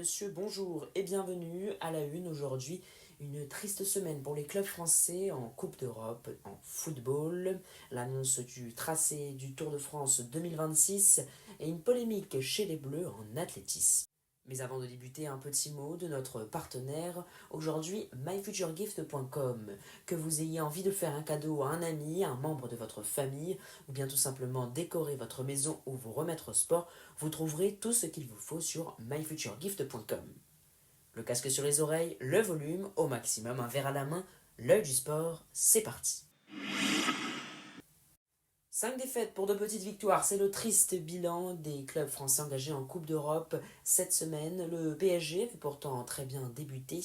monsieur, bonjour et bienvenue à la une aujourd'hui. Une triste semaine pour les clubs français en Coupe d'Europe, en football, l'annonce du tracé du Tour de France 2026 et une polémique chez les Bleus en athlétisme. Mais avant de débuter, un petit mot de notre partenaire, aujourd'hui myfuturegift.com. Que vous ayez envie de faire un cadeau à un ami, à un membre de votre famille, ou bien tout simplement décorer votre maison ou vous remettre au sport, vous trouverez tout ce qu'il vous faut sur myfuturegift.com. Le casque sur les oreilles, le volume au maximum, un verre à la main, l'œil du sport, c'est parti. 5 défaites pour 2 petites victoires, c'est le triste bilan des clubs français engagés en Coupe d'Europe cette semaine. Le PSG avait pourtant très bien débuté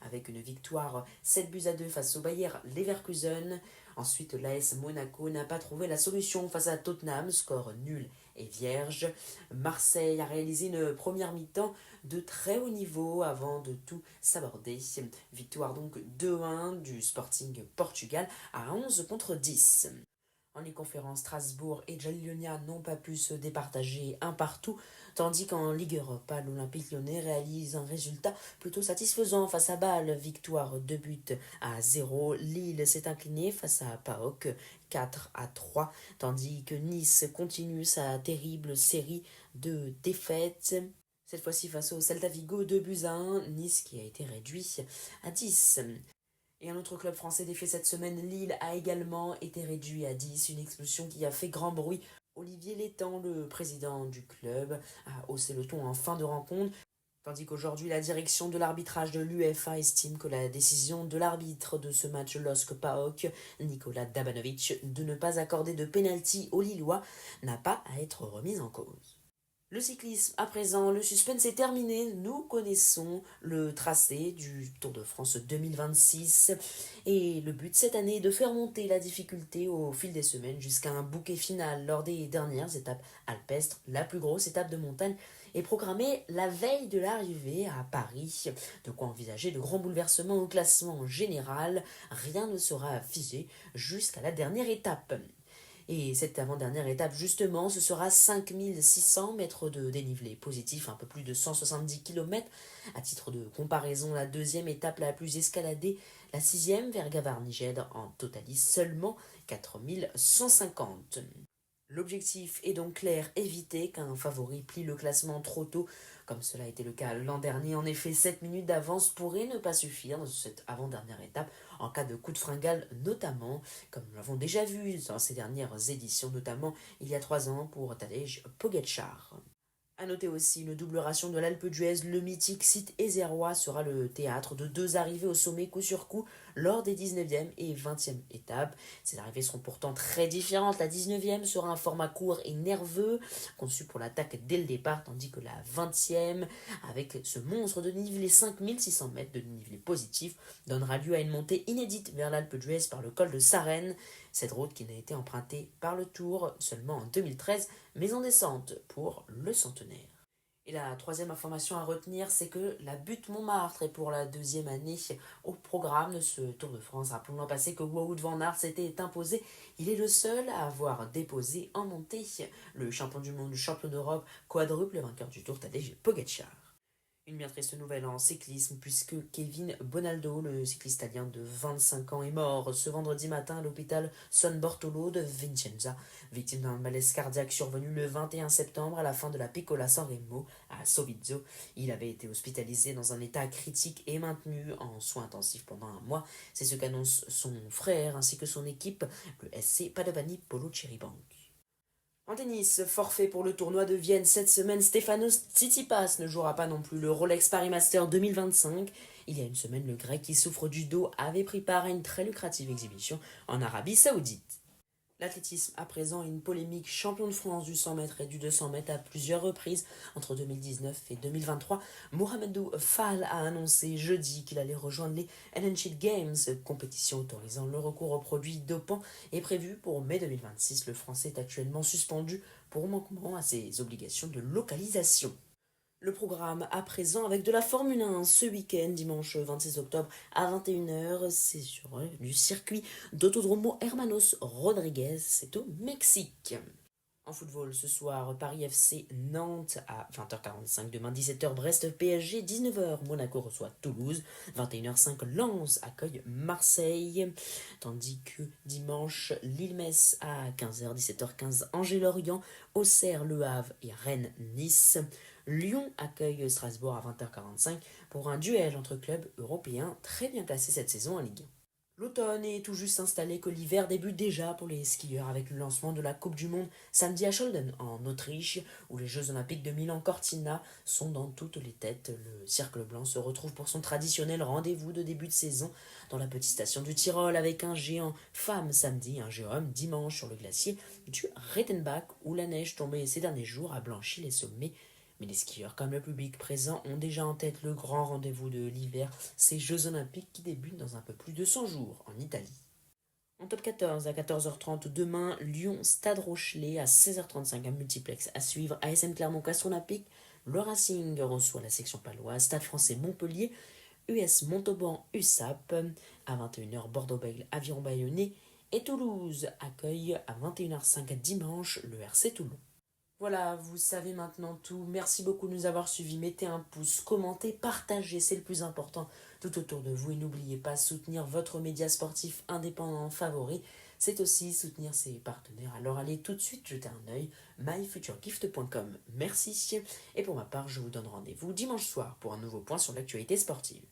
avec une victoire 7-2 face au Bayer Leverkusen. Ensuite, l'AS Monaco n'a pas trouvé la solution face à Tottenham, score nul et vierge. Marseille a réalisé une première mi-temps de très haut niveau avant de tout s'aborder. Victoire donc 2-1 du Sporting Portugal à 11 contre 10. En Ligue-Conférence, Strasbourg et Jalilionia n'ont pas pu se départager un partout, tandis qu'en Ligue Europa, l'Olympique lyonnais réalise un résultat plutôt satisfaisant face à Bâle, victoire 2-0. Lille s'est incliné face à PAOK 4-3, tandis que Nice continue sa terrible série de défaites. Cette fois-ci face au Celta Vigo 2-1, Nice qui a été réduit à 10. Et un autre club français défait cette semaine, Lille, a également été réduit à 10, une expulsion qui a fait grand bruit. Olivier Létang, le président du club, a haussé le ton en fin de rencontre, tandis qu'aujourd'hui la direction de l'arbitrage de l'UEFA estime que la décision de l'arbitre de ce match LOSC PAOK, Nicolas Dabanovic, de ne pas accorder de pénalty aux Lillois n'a pas à être remise en cause. Le cyclisme, à présent, le suspense est terminé. Nous connaissons le tracé du Tour de France 2026. Et le but cette année est de faire monter la difficulté au fil des semaines jusqu'à un bouquet final lors des dernières étapes alpestres. La plus grosse étape de montagne est programmée la veille de l'arrivée à Paris. De quoi envisager de grands bouleversements au classement général. Rien ne sera figé jusqu'à la dernière étape. Et cette avant-dernière étape, justement, ce sera 5600 mètres de dénivelé positif, un peu plus de 170 km. À titre de comparaison, la deuxième étape la plus escaladée, la sixième vers Gavarnie-Gède, en totalise seulement 4150. L'objectif est donc clair, éviter qu'un favori plie le classement trop tôt, comme cela a été le cas l'an dernier. En effet, 7 minutes d'avance pourraient ne pas suffire dans cette avant-dernière étape, en cas de coup de fringale notamment, comme nous l'avons déjà vu dans ces dernières éditions, notamment il y a 3 ans pour Tadej Pogačar. A noter aussi une double ration de l'Alpe d'Huez, le mythique site ézérois sera le théâtre de 2 arrivées au sommet coup sur coup lors des 19e et 20e étapes. Ces arrivées seront pourtant très différentes. La 19e sera un format court et nerveux, conçu pour l'attaque dès le départ, tandis que la 20e, avec ce monstre de dénivelé 5600 mètres de dénivelé positif, donnera lieu à une montée inédite vers l'Alpe d'Huez par le col de Sarenne. Cette route qui n'a été empruntée par le Tour seulement en 2013, mais en descente pour le centenaire. Et la troisième information à retenir, c'est que la Butte Montmartre est pour la deuxième année au programme de ce Tour de France. Rappelons l'an passé que Wout van Aert s'était imposé. Il est le seul à avoir déposé en montée le champion du monde, le champion d'Europe, quadruple vainqueur du Tour, Tadej Pogačar. Une bien triste nouvelle en cyclisme puisque Kevin Bonaldo, le cycliste italien de 25 ans, est mort ce vendredi matin à l'hôpital San Bartolo de Vicenza, victime d'un malaise cardiaque survenu le 21 septembre à la fin de la Piccola San Remo à Sovizzo. Il avait été hospitalisé dans un état critique et maintenu en soins intensifs pendant un mois. C'est ce qu'annonce son frère ainsi que son équipe, le SC Padovani Polo Cheribank. En tennis, forfait pour le tournoi de Vienne cette semaine, Stefanos Tsitsipas ne jouera pas non plus le Rolex Paris Master 2025. Il y a une semaine, le grec qui souffre du dos avait pris part à une très lucrative exhibition en Arabie Saoudite. L'athlétisme, à présent, une polémique champion de France du 100 mètres et du 200 mètres à plusieurs reprises entre 2019 et 2023. Mohamedou Fall a annoncé jeudi qu'il allait rejoindre les Shield Games, compétition autorisant le recours aux produits dopants, est prévue pour mai 2026. Le français est actuellement suspendu pour manquement à ses obligations de localisation. Le programme à présent avec de la Formule 1 ce week-end, dimanche 26 octobre à 21h, c'est sur du circuit d'Autodromo Hermanos Rodriguez, c'est au Mexique. En football, ce soir, Paris FC Nantes à 20h45, demain 17h Brest PSG, 19h Monaco reçoit Toulouse, 21h05 Lens accueille Marseille, tandis que dimanche Lille-Metz à 15h, 17h15 Angers-Lorient, Auxerre Le Havre et Rennes-Nice, Lyon accueille Strasbourg à 20h45 pour un duel entre clubs européens très bien classés cette saison en Ligue 1. L'automne est tout juste installé que l'hiver débute déjà pour les skieurs avec le lancement de la Coupe du Monde samedi à Scholden en Autriche où les Jeux Olympiques de Milan-Cortina sont dans toutes les têtes. Le Cercle Blanc se retrouve pour son traditionnel rendez-vous de début de saison dans la petite station du Tyrol avec un géant femme samedi, un géant homme dimanche sur le glacier du Rettenbach où la neige tombée ces derniers jours a blanchi les sommets. Mais les skieurs comme le public présent ont déjà en tête le grand rendez-vous de l'hiver, ces Jeux Olympiques qui débutent dans un peu plus de 100 jours en Italie. En top 14 à 14h30 demain, Lyon Stade Rochelet à 16h35 un multiplex à suivre ASM Clermont Castres Olympique, le Racing reçoit la section paloise, Stade Français Montpellier, US Montauban USAP à 21h Bordeaux-Bègles Aviron Bayonnais et Toulouse accueille à 21h05 dimanche le RC Toulon. Voilà, vous savez maintenant tout. Merci beaucoup de nous avoir suivis. Mettez un pouce, commentez, partagez, c'est le plus important tout autour de vous. Et n'oubliez pas, soutenir votre média sportif indépendant favori, c'est aussi soutenir ses partenaires. Alors allez tout de suite jeter un œil, myfuturegift.com. Merci. Et pour ma part, je vous donne rendez-vous dimanche soir pour un nouveau point sur l'actualité sportive.